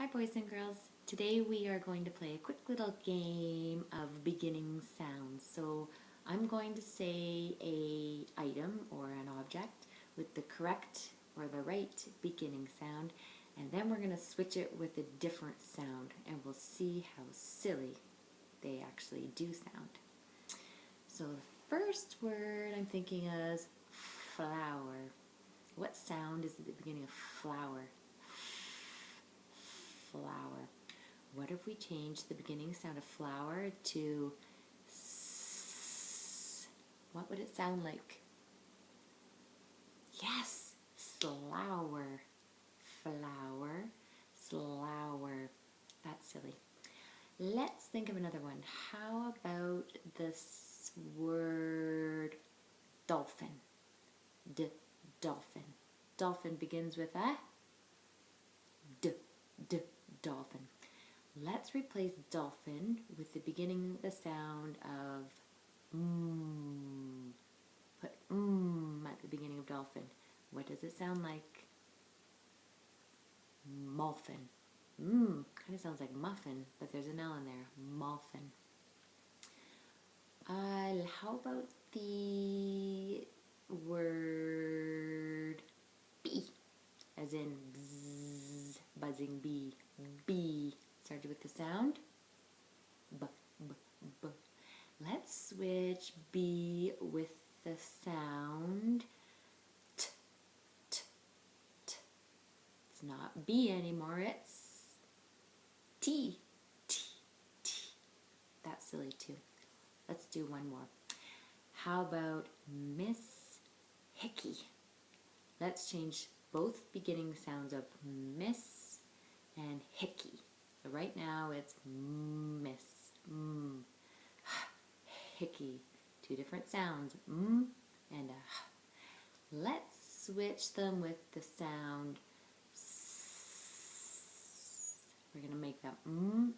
Hi boys and girls. Today we are going to play a quick little game of beginning sounds. So I'm going to say a item or an object with the correct or the right beginning sound, and then we're going to switch it with a different sound and we'll see how silly they actually do sound. So the first word I'm thinking is flower. What sound is at the beginning of flower? Flower. What if we change the beginning sound of flower to s? What would it sound like? Yes, slower. Flower, slower. That's silly. Let's think of another one. How about this word dolphin? Dolphin. Dolphin begins with a d, dolphin. Let's replace dolphin with the beginning of the sound of mm. Put at the beginning of dolphin. What does it sound like? Muffin. Kind of sounds like muffin, but there's an L in there. Muffin. How about the word bee, as in bzz, buzzing bee. Bee. Started with the sound b, b, b. Let's switch B with the sound t, t, t. It's not B anymore, it's T, T, T. That's silly too. Let's do one more. How about Miss Hickey? Let's change both beginning sounds of miss and hickey. So right now it's miss, hickey. Two different sounds, and a h. Let's switch them with the sound s. We're going to make that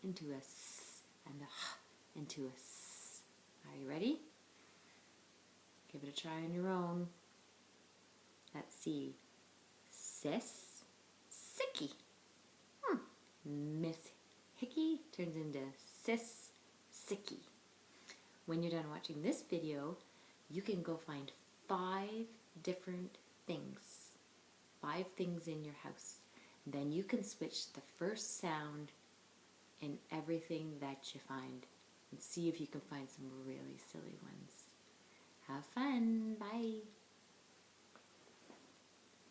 into a s and the h into a s. Are you ready? Give it a try on your own. Let's see. Sis, sicky. Miss Hickey turns into sis, sicky. When you're done watching this video, you can go find 5 different things. 5 things in your house. Then you can switch the first sound in everything that you find and see if you can find some really silly ones. Have fun. Bye.